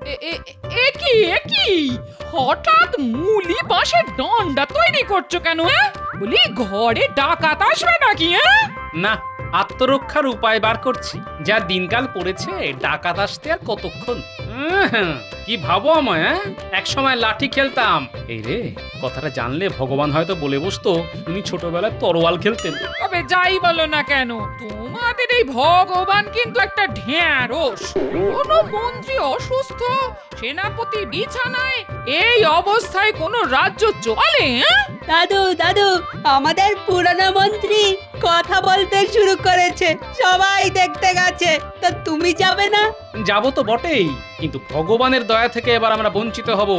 এ কি হঠাৎ মুলি বাঁশের দণ্ডা তৈরি করছো কেন? বলি ঘরে ডাকাত আসবে নাকি? না, আত্মরক্ষার উপায় বার করছি। যা দিনকাল পড়েছে, ডাকাত আসতে আর কতক্ষণ। কি ভাবো আমায়? এক সময় লাঠি খেলতাম। এই রে, কথাটা জানলে ভগবান হয়তো বলে বসতো উনি ছোটবেলায় তরোয়াল খেলতেন। তবে যাই বলো না কেন, তোমাদের এই ভগবান কিন্তু একটা ঢ্যাঁড়স। কোনো মন্ত্রী অসুস্থ, সেনাপতি বিছানায়, এই অবস্থায় কোনো রাজ্য চলে? দাদু দাদু, আমাদের পুরানো মন্ত্রী কথা বলতে শুরু করেছে, সবাই দেখতে গেছে। তা তুমি যাবে না? যাবো তো বটেই, কিন্তু ভগবানের দয়া থেকে এবার আমরা বঞ্চিত হব।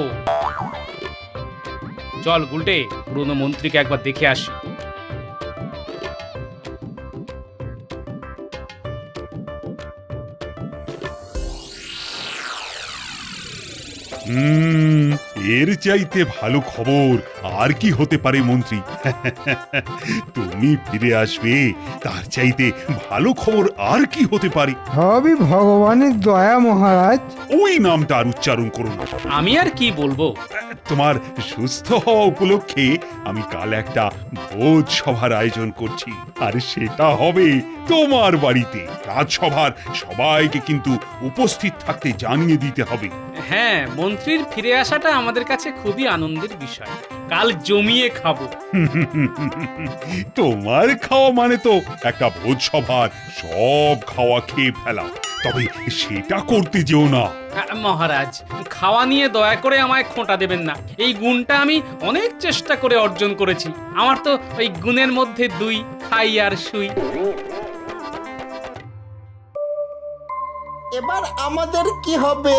চল গুলটে, পুরনো মন্ত্রীকে একবার দেখে আসি। এর চাইতে ভালো খবর আর কি হতে পারে মন্ত্রী? তুমি ফিরে আসবে, তার চাইতে ভালো খবর আর কি হতে পারে? সবই ভগবানের দয়া মহারাজ। ওই নামটা আর উচ্চারণ করো না। আমি আর কি বলবো? তোমার সুস্থ হওয়া উপলক্ষে আমি কাল একটা ভোজ সভার আয়োজন করছি, আর সেটা হবে তোমার বাড়িতে। রাজসভার সবাইকে কিন্তু উপস্থিত থাকতে জানিয়ে দিতে হবে। হ্যাঁ, মন্ত্রীর ফিরে আসাটা আমাদের কাছে খুবই আনন্দের বিষয়। কাল জমিয়ে খাবো। তোমার খাওয়া মানে তো একটা ভোজ সভার সব খাওয়া খেয়ে ফেলা, তবে সেটা করতে যেও না। মহারাজ, খাওয়া নিয়ে দয়া করে আমায় খোঁটা দেবেন না। এই গুণটা আমি অনেক চেষ্টা করে অর্জন করেছি। আমার তো ওই গুণের মধ্যে দুই, খাই আর শুই। এবার আমাদের কি হবে?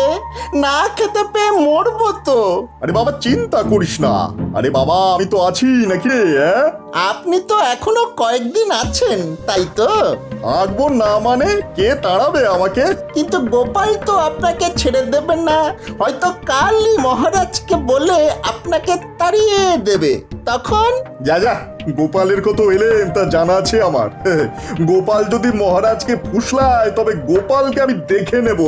না খেতে পেয়ে মরবো তো। আরে বাবা, চিন্তা করিস না। আরে বাবা, আমি তো আছি নাকি রে? আপনি তো এখনো কয়েকদিন আছেন, তাই তো? থাকবো না মানে কে তাড়াবে আমাকে? কিন্তু গোপাল তো আপনাকে ছেড়ে দেবে না। হয়তো কালই মহারাজকে বলে আপনাকে তাড়িয়ে দেবে। তখন যা যা, গোপালের কত এলেম তা জানা আছে আমার। গোপাল যদি মহারাজকে ফুসলায়, তবে গোপালকে আমি দেখে নেব।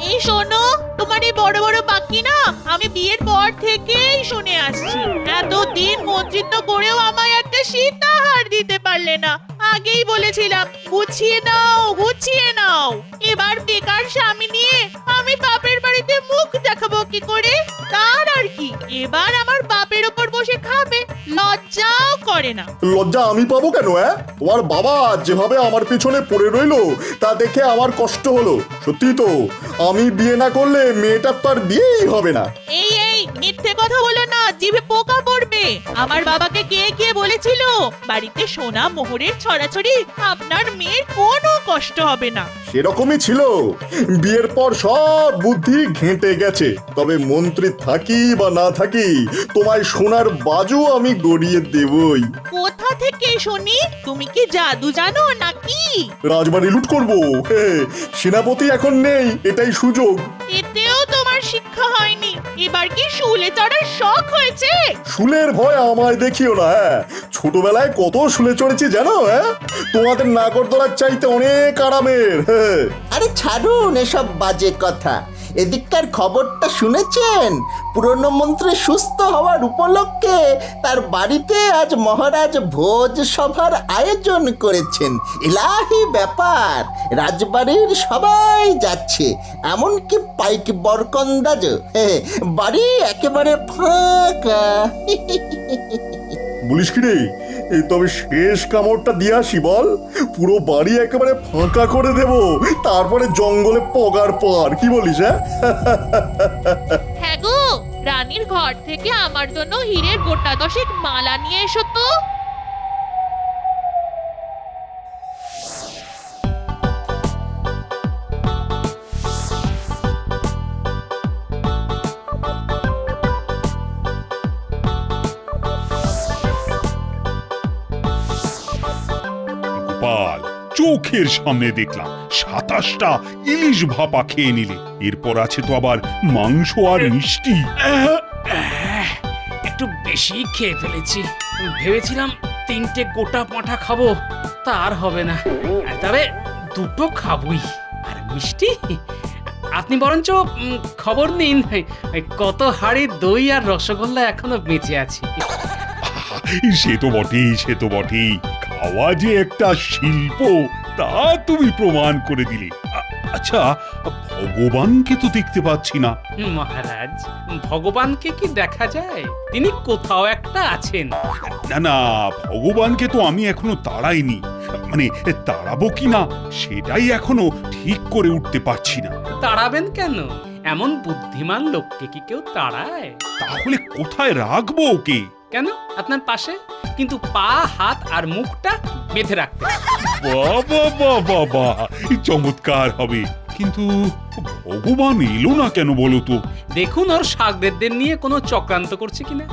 এই শোনো, তোমার এই বড় বড় বাকি না আমি বিয়ের পর থেকেই শুনে আসছি। এতদিন মন্ত্রিত্ব করেও আমায় একটা সীতাহার দিতে পারলে না। আগেই বলেছিলাম গুছিয়ে নাও, গুছিয়ে নাও। এবার বেকার স্বামী নিয়ে আমি বাপের বাড়িতে মুখ দেখাবো কি করে? তার আর কি, এবার আমার বাপের ওপর বসে খাবে, লজ্জাও করে না। লজ্জা আমি পাবো কেন? তোমার বাবা যেভাবে আমার পেছনে পড়ে রইলো, তা দেখে আমার কষ্ট হলো। সত্যি তো, আমি বিয়ে না করলে মেয়েটার তো আর বিয়েই হবে না। এই এই মিথ্যে কথা বলো না, জিভে পোকা পড়বে। আমার বাবাকে কে কে বলেছিল বাড়িতে সোনা মোহরের ছড়াছড়ি, আপনার মেয়ের কোনো কষ্ট হবে না। সেরকমই ছিল। বিয়ের পর সব বুদ্ধি ঘেঁটে গেছে। তবে মন্ত্রী থাকি বা না থাকি, তোমায় সোনার বাজু আমি গড়িয়ে দেবই। কোথা থেকে শুনি? তুমি কি জাদু জানো নাকি? রাজবাড়ি লুট করবো। সেনাপতি এখন নেই, এটাই সুযোগ। এতেও তোমার শিক্ষা হয়নি। এবার কি শুলে চড়ার শখ হয়েছে? শুলের ভয় আমায় দেখিও না। ছোটবেলায় কত শুলে চড়েছি জানো? তোমাদের নাগরদোলার চাইতে অনেক আরামের। আরে ছাড়ুন এসব বাজে কথা। এদিককার খবরটা শুনেছেন? পুরনো মন্ত্রী সুস্থ হওয়ার উপলক্ষে তার বাড়িতে আজ মহারাজ ভোজ সভার আয়োজন করেছেন। ইলাহি ব্যাপার, রাজবাড়ির সবাই যাচ্ছে, এমনকি পাইক বরকন্দাজ। বাড়ি একেবারে ফাঁকা। বলিস কি রে? তবে শেষ কামড়টা দিয়ে আসি বল। পুরো বাড়ি একেবারে ফাঁকা করে দেব, তারপরে জঙ্গলে পগার পার। কি বলিস? হ্যাঁ গো, রানীর ঘর থেকে আমার জন্য হীরের গোটা দশেক মালা নিয়ে এসো তো। গোপাল, চোখের সামনে দেখলাম 27টা ইলিশ ভাপা খেয়ে নিলে। এরপর আছে তো আবার মাংস আর মিষ্টি। একটু বেশি খেয়ে ফেলেছি। ভেবেছিলাম 3টে গোটা পাঁঠা খাবো, তার হবে না। তবে দুটো খাবই। আর মিষ্টি আপনি বরঞ্চ খবর নিন কত হাড়ি দই আর রসগোল্লা এখনো বেঁচে আছে। সে তো বটেই, সে তো বটেই। খাওয়া যে একটা শিল্প তা তুমি প্রমাণ করে দিলে। আচ্ছা, ভগবানকে তো দেখতে পাচ্ছি না। মহারাজ, ভগবানকে কি দেখা যায়? তিনি কোথাও একটা আছেন। না না, ভগবানকে তো আমি এখনো তাড়াইনি। মানে তাড়াবো কি না সেটাই এখনো ঠিক করে উঠতে পারছি না। তাড়াবেন কেন? এমন বুদ্ধিমান লোককে কি কেউ তাড়ায়? তাহলে কোথায় রাখবো ওকে? কেন, আপনার পাশে, কিন্তু পা, হাত আর মুখটা বেঁধে রাখতে। বাবা বাবা বাবা, চমৎকার হবে। কিন্তু ভগবান এলো না কেন বলো তো? দেখুন ওর শাগরেদদের নিয়ে কোনো চক্রান্ত করছে কিনা।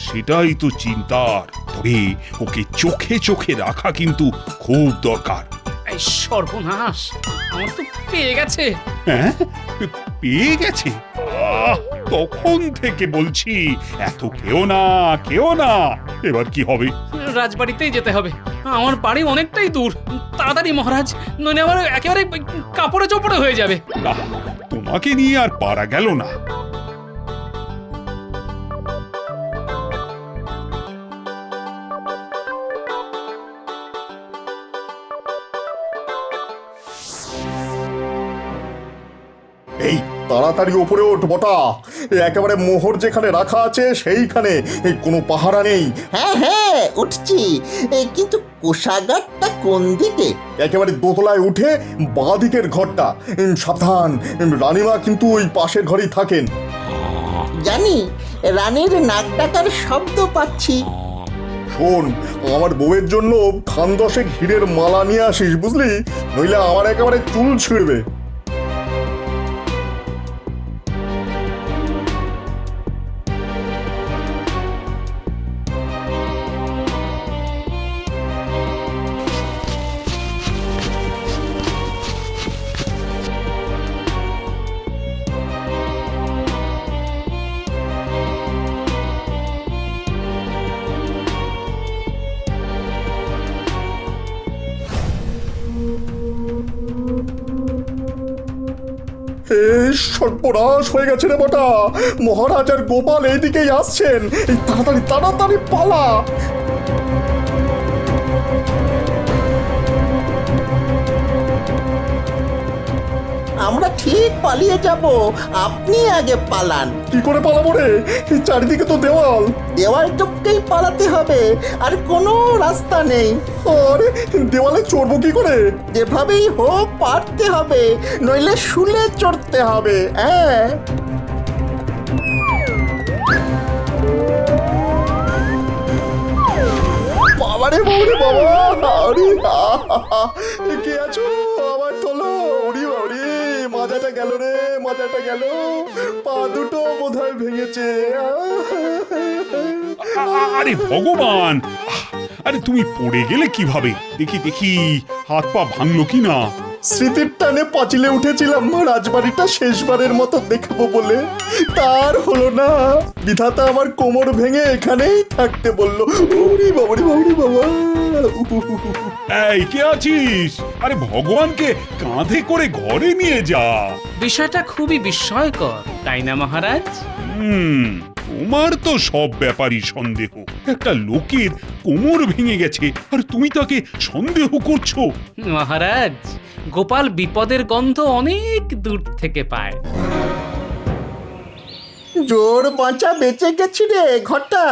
সেটাই তো চিন্তার। তবে ওকে চোখে চোখে রাখা কিন্তু খুব দরকার। এই সর্বনাশ, আমার তো পেয়ে গেছে। হ্যাঁ, পেয়ে গেছে? তখন থেকে বলছি এত কেউ না, কেউ না। এবার কি হবে? রাজবাড়িতেই যেতে হবে। আমার বাড়ি অনেকটাই দূর। তাড়াতাড়ি মহারাজ, নইলে আমার একেবারে কাপড়ে চোপড়ে হয়ে যাবে। না, তোমাকে নিয়ে আর পারা গেল না। এই তাড়াতাড়ি ওপরে ওঠ বটা, একেবারে মোহর যেখানে রাখা আছে সেইখানে। কোনো পাহারা নেই। হ্যাঁ হ্যাঁ, উঠছি। কিন্তু কোষাগারটা কোন দিকে? একেবারে দোতলায় উঠে বাঁ দিকের ঘরটা। সাবধান, রানীমা কিন্তু ওই পাশের ঘরেই থাকেন। জানি, রানীর নাক ডাকার শব্দ পাচ্ছি। শোন, আমার বউয়ের জন্য খান দশেক হীরের মালা নিয়ে আসিস, বুঝলি? নইলে আমার একেবারে চুল ছিঁড়বে। সর্বনাশ হয়ে গেছে রে বটা, মহারাজ আর গোপাল এইদিকেই আসছেন। এই তাড়াতাড়ি তাড়াতাড়ি পালা। আমরা ঠিক পালিয়ে যাব, আপনি আগে পালান। কি করে পালাবো রে? এই চারিদিকে তো দেওয়াল। দেওয়াল টপকেই পালাতে হবে, আর কোনো রাস্তা নেই। আরে দেওয়ালে চড়বো কি করে? যেভাবেই হোক পারতে হবে, নইলে শুলে চড়তে হবে। হ্যাঁ, বাবারে বউরে বাবা, আরে কে আছো? আমার তোলো। ওরে বাবারে, মাজাটা গেল রে, মাজাটা গেল। পা দুটো বোধহয় ভেঙেছে। আরে ভগবান, আরে তুমি পড়ে গেলে কিভাবে? দেখি দেখি, হাত পা ভাঙলো কি না? স্মৃতির টানে পাঁচিলে উঠেছিলাম রাজবাড়িটা শেষবারের মতো দেখবো বলে, তার হলো না। বিধাতা আমার কোমর ভেঙে এখানেই থাকতে বললো। ওরে বাবারে বাবারে বাবা। এই কে আছিস? আরে ভগবানকে কাঁধে করে ঘরে নিয়ে যা। বিষয়টা খুবই বিস্ময়কর, তাই না মহারাজ? তোমার তো সব ব্যাপারই সন্দেহ। একটা লোকের কোমর ভেঙে গেছে আর তুমি তাকে সন্দেহ করছো? মহারাজ, গোপাল বিপদের গন্ধ অনেক দূর থেকে পায়। জোর বাঁচা বেঁচে গেছি রে ঘটা।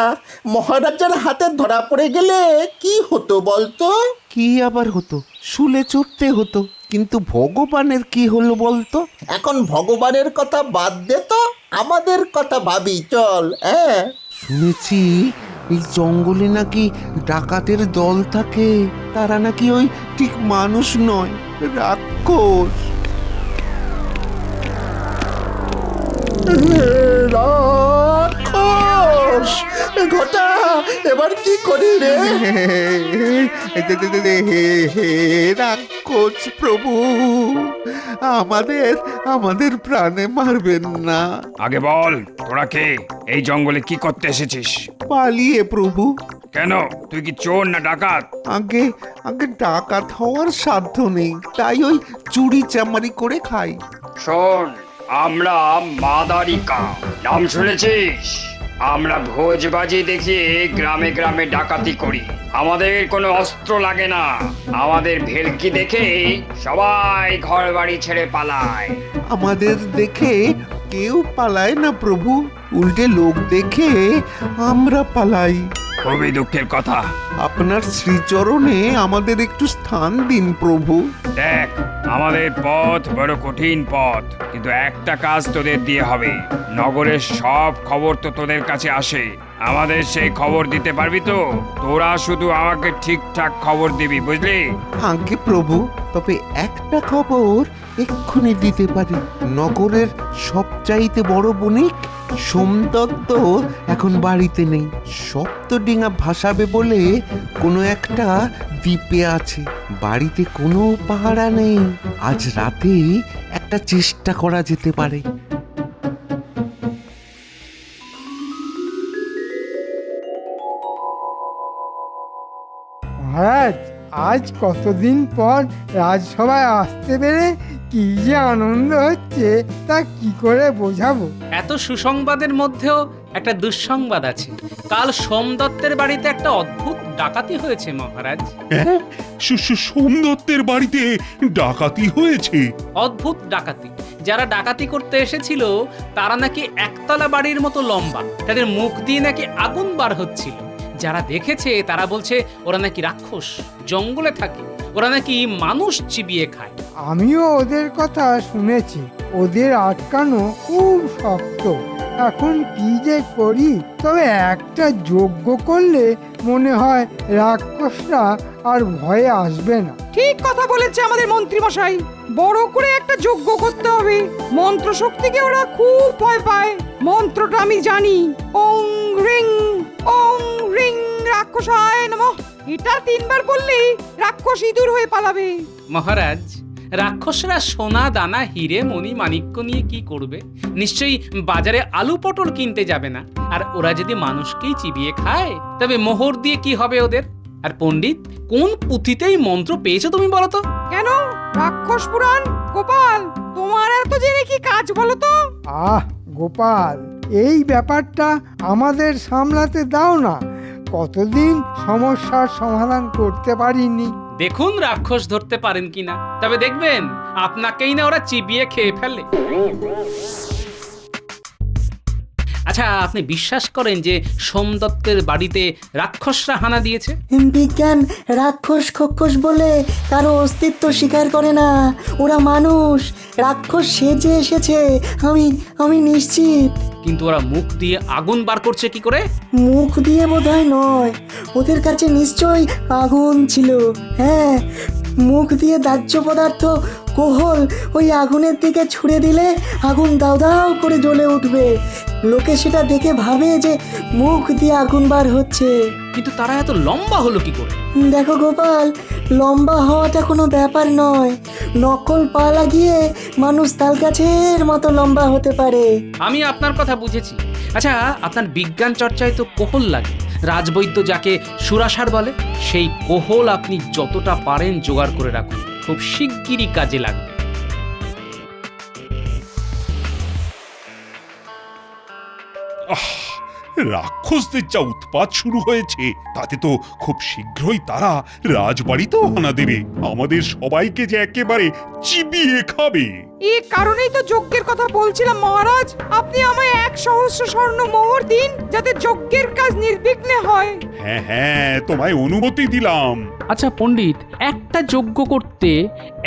মহারাজার হাতে ধরা পড়ে গেলে কি হতো বলতো? কি আবার হতো? শুলে চড়তে হতো। কিন্তু ভগবানের কি হলো বলতো? এখন ভগবানের কথা বাদ দে তো, আমাদের কথা ভাবি চল। হ্যাঁ, শুনেছি এই জঙ্গলে নাকি ডাকাতের দল থাকে। তারা নাকি ওই ঠিক মানুষ নয়, রাক্ষস। রাক্ষস! ঘটা, এবার কি করি রে? রাক্ষস প্রভু, আমাদের প্রাণে মারবেন না। আগে বল, তোরা কে? এই জঙ্গলে কি করতে এসেছিস? পালিয়ে প্রভু। কেন, তুই কি চোর না ডাকাত? আগে ডাকাত হওয়ার সাধ্য নেই, তাই ওই চুরি চামারি করে খাই। শোন, আমরা মাদারিকা, নাম শুনেছিস? আমরা ভোজবাজি দেখিয়ে গ্রামে গ্রামে ডাকাতি করি। আমাদের কোনো অস্ত্র লাগে না। আমাদের ভেলকি দেখে সবাই ঘর বাড়ি ছেড়ে পালায়। আমাদের দেখে কেউ পালায় না প্রভু, উল্টে লোক দেখে আমরা পালাই। খুবই দুঃখের কথা। আপনার শ্রীচরণে আমাদের একটু স্থান দিন প্রভু। দেখ, আমাদের পথ বড় কঠিন পথ, কিন্তু একটা কাজ তোদের দিয়ে হবে। নগরের সব খবর তো তোদের কাছে আসে, আমাদের সেই খবর দিতে পারবি তো? তোরা শুধু আমাকে ঠিকঠাক খবর দিবি, বুঝলি? আজ্ঞে প্রভু, তবে একটা খবর এক্ষুনি দিতে পারি। নগরের সবচাইতে বড় বণিক সোমদত্ত এখন বাড়িতে নেই। সপ্তডিঙা ভাসাবে বলে কোনো একটা দ্বীপে আছে। বাড়িতে কোনো পাহারা নেই। আজ রাতেই একটা চেষ্টা করা যেতে পারে। মহারাজ, আজ কতদিন পর রাজসভায় আসতে পেরে কি যে আনন্দ হচ্ছে তা কি করে বোঝাবো। এত সুসংবাদের মধ্যেও একটা দুঃসংবাদ আছে। কাল সোমদত্তের বাড়িতে একটা অদ্ভুত ডাকাতি হয়েছে মহারাজ। হ্যাঁ, সোমদত্তের বাড়িতে ডাকাতি হয়েছে? অদ্ভুত ডাকাতি। যারা ডাকাতি করতে এসেছিল তারা নাকি একতলা বাড়ির মতো লম্বা, তাদের মুখ দিয়ে নাকি আগুন বার হচ্ছিল। যারা দেখেছে তারা বলছে ওরা নাকি রাক্ষস, জঙ্গলে থাকে, ওরা নাকি মানুষ চিবিয়ে খায়। আমিও ওদের কথা শুনেছি। ওদের আটকানো খুব শক্ত। এখন কি যে করি? তবে একটা যজ্ঞ করলে মনে হয় রাক্ষসরা আর ভয়ে আসবে না। ঠিক কথা বলেছে আমাদের মন্ত্রী মশাই। বড় করে একটা যজ্ঞ করতে হবে। মন্ত্র শক্তিকে ওরা খুব ভয় পায়। মন্ত্রটা আমি জানি, ওং রিং রাক্ষসায় নমঃ। এটা 3 বার বললেই রাক্ষস ইঁদুর হয়ে পালাবে। মহারাজ, রাক্ষসরা সোনা দানা হিরে মণি মাণিক্য নিয়ে কি করবে? নিশ্চয়ই বাজারে আলু পটল কিনতে যাবে না। আর ওরা যদি মানুষকেই চিবিয়ে খায় তবে মোহর দিয়ে কি হবে ওদের? আর পণ্ডিত, কোন পুঁথিতেই মন্ত্র পেয়েছো তুমি বলো তো? কেন, রাক্ষস পুরাণ? গোপাল, তোমার এত জেনে কি কাজ বলো তো? আহ গোপাল, এই ব্যাপারটা আমাদের সামলাতে দাও না। কতদিন সমস্যার সমাধান করতে পারিনি। দেখুন রাক্ষস ধরতে পারেন কিনা, তবে দেখবেন আপনাকেই না ওরা চিবিয়ে খেয়ে ফেলে। আচ্ছা, আপনি বিশ্বাস করেন যে সোমদত্তের বাড়িতে রাক্ষসরা হানা দিয়েছে? বিজ্ঞান রাক্ষস খক্ষস বলে কারো অস্তিত্ব স্বীকার করে না। ওরা মানুষ, রাক্ষস সেজে এসেছে, আমি নিশ্চিত। কিন্তু ওরা মুখ দিয়ে আগুন বার করছে কি করে? মুখ দিয়ে বোধহয় নয়, ওদের কাছে নিশ্চয়ই আগুন ছিল। হ্যাঁ, মুখ দিয়ে দাহ্য পদার্থ কোহল ওই আগুনের দিকে ছুঁড়ে দিলে আগুন দাও দাও করে জ্বলে উঠবে। লোকে সেটা দেখে ভাবে যে মুখ দিয়ে আগুন বার হচ্ছে। কিন্তু তারা এত লম্বা হলো কি করে? দেখো গোপাল, লম্বা হওয়াটা কোনো ব্যাপার নয়। নকল পা লাগিয়ে মানুষ তাল গাছের মতো লম্বা হতে পারে। আমি আপনার কথা বুঝেছি। আচ্ছা, আপনার বিজ্ঞান চর্চায় তো কোহল লাগে। রাজবৈদ্য যাকে সুরাসার বলে, সেই কোহল আপনি যতটা পারেন জোগাড় করে রাখুন, খুব শিগগিরই কাজে লাগবে। রাক্ষসদের যা উৎপাত শুরু হয়েছে, তাতে তো খুব শীঘ্রই তারা রাজবাড়িতেও হানা দেবে। আমাদের সবাইকে যে একেবারে চিবিয়ে খাবে। এই কারণেই তো যজ্ঞের কথা বলছিলাম মহারাজ। আপনি আমায় 1,000 স্বর্ণ মোহর দিন, যাতে যজ্ঞের কাজ নির্বিঘ্নে হয়। হ্যাঁ হ্যাঁ, তোমায় অনুমতি দিলাম। আচ্ছা পণ্ডিত, একটা যজ্ঞ করতে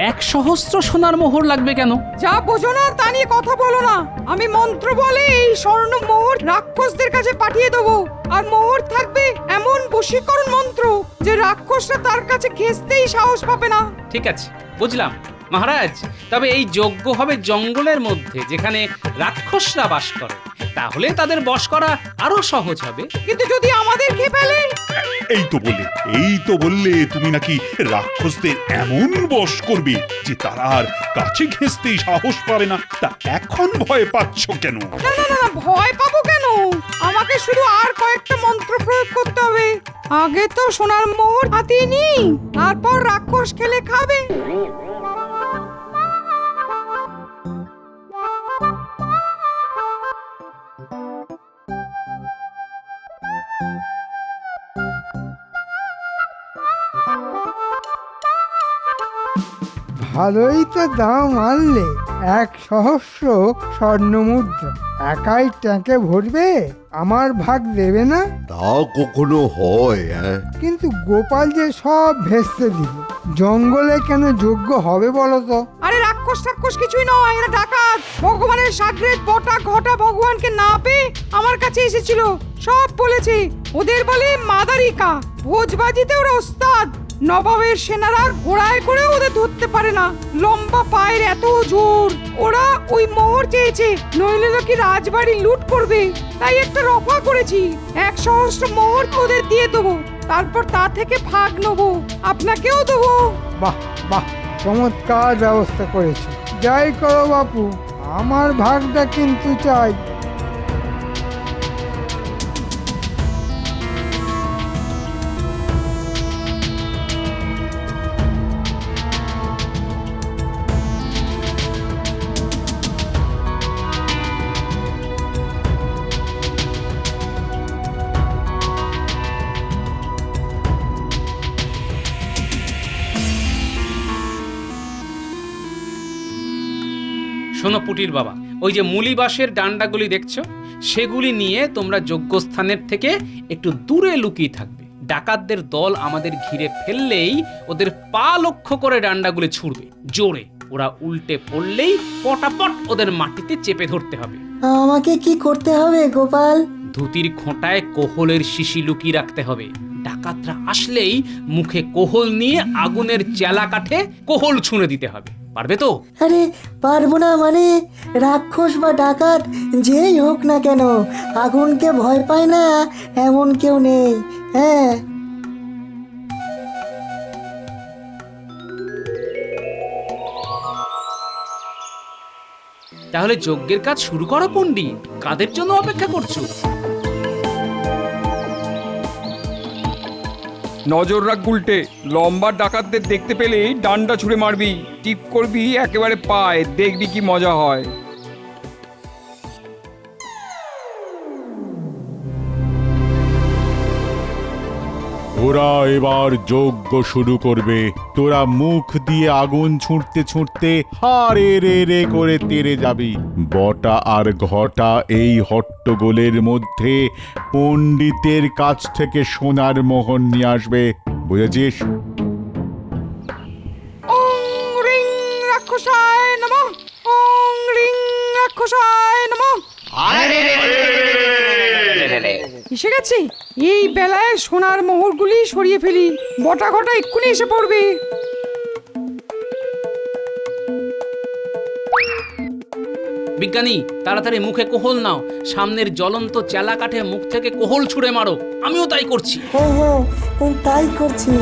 1,000 সোনার মোহর লাগবে কেন? যা বোঝো না তা নিয়ে কথা বলো না। আমি মন্ত্র বলে এই স্বর্ণ মোহর রাক্ষসদের কাছে পাঠিয়ে দেবো। আর মোহর থাকবে এমন বশীকরণ মন্ত্র যে রাক্ষসরা তার কাছে ঘেঁষতেই সাহস পাবে না। ঠিক আছে, বুঝলাম মহারাজ। তবে এই যজ্ঞ হবে জঙ্গলের মধ্যে, যেখানে রাক্ষসরা বাস করে। তাহলে তাদের বশ করা আরো সহজ হবে। কিন্তু যদি আমাদের খেয়ে ফেলে? এই তো বললে তুমি নাকি রাক্ষসদের এমন বশ করবে যে তারা আর কাছে ঘেঁষতেই সাহস পাবে না। তা এখন ভয় পাচ্ছ কেন? না না না, ভয় পাবো কেন? আমাকে শুধু আর কয়েকটা মন্ত্র প্রয়োগ করতে হবে। আগে তো সোনার মোহর হাতিয়ে নি, তারপর রাক্ষস খেলে খাবে। ভালোই তো দাম আনলে, 1,000 স্বর্ণমুদ্রা। একাই ট্যাঙ্কে ভরবে, আমার ভাগ দেবে না? তা কখনো হয়? কিন্তু গোপাল যে সব ভেস্তে দিল, জঙ্গলে কেন যোগ্য হবে বলো তো? আরে রাক্ষস টাক্ষস কিছুই নয়, এরা ডাকাত। ভগবানের সাগরেদ বটা ঘটা ভগবানকে না পেয়ে আমার কাছে এসেছিল, সব বলেছে। ওদের বলে মাদারিকা, ভোজবাজিতে ওরা ওস্তাদ। নবাবের সেনারা ঘোড়ায় করে ওদের ধরতে পারে না, লম্বা পায়ের এত জোর। ওরা ওই মোহর চেয়েছে, নইলে নাকি রাজবাড়ি লুট করবে। তাই একটা রফা করেছি, 1,000 মোহর ওদের দিয়ে দেবো, তারপর তা থেকে ভাগ নেবো, আপনাকেও দেবো। বাহ বাহ, চমৎকার ব্যবস্থা করেছে। যাই করো বাপু, আমার ভাগটা কিন্তু চাই। শোনো পুটির বাবা, ওই যে মুলি বাঁশের ডান্ডাগুলি দেখছো, সেগুলি নিয়ে তোমরা যজ্ঞস্থানের থেকে একটু দূরে লুকিয়ে থাকবে। ডাকাতদের দল আমাদের ঘিরে ফেললেই ওদের পা লক্ষ্য করে ডান্ডাগুলি ছুড়বে জোরে। ওরা উল্টে পড়লেই পটাপট ওদের মাটিতে চেপে ধরতে হবে। আমাকে কি করতে হবে গোপাল? ধুতির খোঁটায় কোহলের শিশি লুকিয়ে রাখতে হবে। ডাকাতরা আসলেই মুখে কোহল নিয়ে আগুনের চেলা কাঠে কোহল ছুঁড়ে দিতে হবে। পারবে তো? আরে পারবো না মানে? রাক্ষস বা ডাকাত যেই হোক না কেন, আগুনকে ভয় পায় না এমন কেউ নেই। হ্যাঁ, তাহলে যজ্ঞের কাজ শুরু করো পণ্ডিত। কাদের জন্য অপেক্ষা করছো? নজর রাখ গুলটে, লম্বা ডাকাতদের দেখতে পেলেই ডান্ডা ছুঁড়ে মারবি, টিপ করবি একেবারে পায়, দেখবি কি মজা হয়। ওরা এবার যজ্ঞ শুরু করবে। তোরা মুখ দিয়ে আগুন ছুঁড়তে ছুঁড়তে হারে রে রে করে তেড়ে যাবি। বটা আর ঘটা এই হট্টগোলের মধ্যে পণ্ডিতের কাছ থেকে সোনার মোহর নিয়ে আসবে, বুঝেছিস? ওং রিং রাক্ষসায় নমঃ, ওং রিং রাক্ষসায় নমঃ। এসে গেছে, এই বেলায় সোনার মোহরগুলি সরিয়ে ফেলি, বটা ঘটা এক্ষুনি এসে পড়বে। বিজ্ঞানী, তাড়াতাড়ি মুখে কোহল নাও, সামনের জ্বলন্ত চেলা কাঠে মুখ থেকে কোহল ছুঁড়ে মারো। আমিও তাই করছি। হ্যাঁ হ্যাঁ, তাই করছি।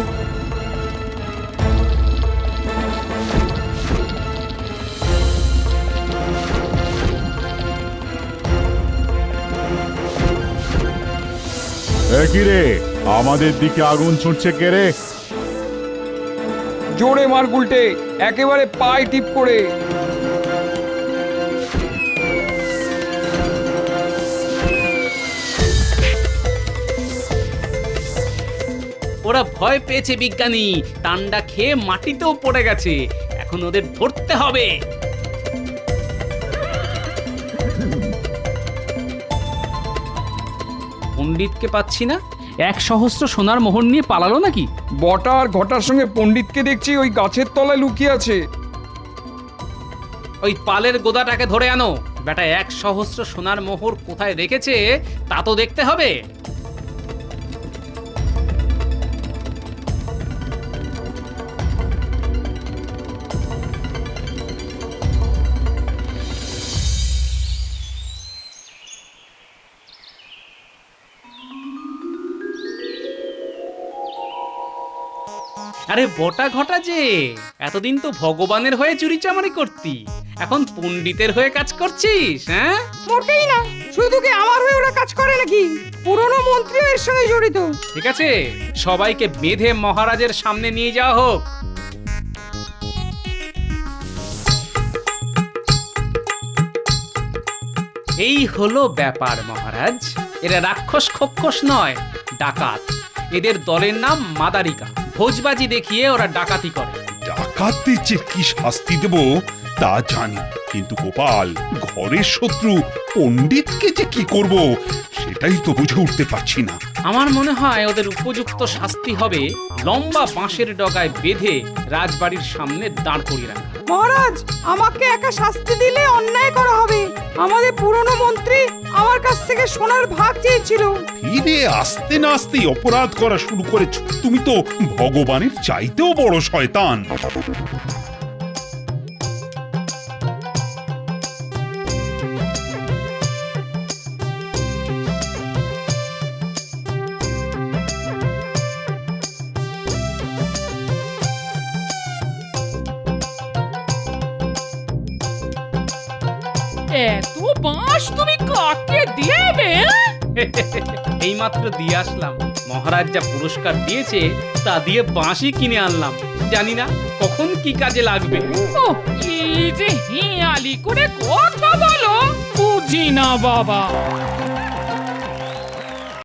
একই রে, আমাদের দিকে আগুন ছুটছে কে রে? জোরে মার গুলটে, একেবারে পায়ে টিপ করে। ওরা ভয় পেয়েছে বিজ্ঞানী, টান্ডা খেয়ে মাটিতেও পড়ে গেছে। এখন ওদের ধরতে হবে। পণ্ডিতকে পাচ্ছি না। 1,000 সোনার মোহর নিয়ে পালালো নাকি? বটা আর ঘটার সঙ্গে পণ্ডিতকে দেখছি ওই গাছের তলায় লুকিয়ে আছে। ওই পালের গোদাটাকে ধরে আনো। বেটা 1,000 সোনার মোহর কোথায় রেখেছে তা তো দেখতে হবে। আরে বটা ঘটা যে, এতদিন তো ভগবানের হয়ে চুরি চামারি করতি, এখন পণ্ডিতের হয়ে কাজ করছিস? হ্যাঁ, মোটেই না, শুধু কি আমার হয়ে ওরা কাজ করে নাকি? পুরনো মন্ত্রীও এর সঙ্গে জড়িত। ঠিক আছে, সবাইকে বেঁধে মহারাজের সামনে নিয়ে যাওয়া হোক। এই হলো ব্যাপার মহারাজ। এরা রাক্ষস খোক্ষস নয়, ডাকাত। এদের দলের নাম মাদারিকা। ভোজবাজি দেখিয়ে ওরা ডাকাতি করে। ডাকাতদের যে কি শাস্তি দেব তা জানি, কিন্তু গোপাল ঘরের শত্রু পণ্ডিতকে যে কি করব সেটাই তো বুঝে উঠতে পারছি না। আমার মনে হয় ওদের উপযুক্ত শাস্তি হবে লম্বা বাঁশের ডগায় বেঁধে রাজবাড়ির সামনে দাঁড় করিয়ে রাখা। মহারাজ, আমাকে একা শাস্তি দিলে অন্যায় করা হবে। আমাদের পুরনো মন্ত্রী আমার কাছ থেকে সোনার ভাগ চেয়েছিল। ফিরে আসতে না আসতেই অপরাধ করা শুরু করেছো। তুমি তো ভগবানের চাইতেও বড় শয়তান। এত বাঁশ তুমি কাকে দেবে? এইমাত্র দিয়ে আসলাম। মহারাজ যা পুরস্কার দিয়েছে তা দিয়ে বাঁশই কিনে আনলাম। জানি না কখন কি কাজে লাগবে। ও, এই যে হেয়ালি করে কথা বলো, বুঝি না বাবা।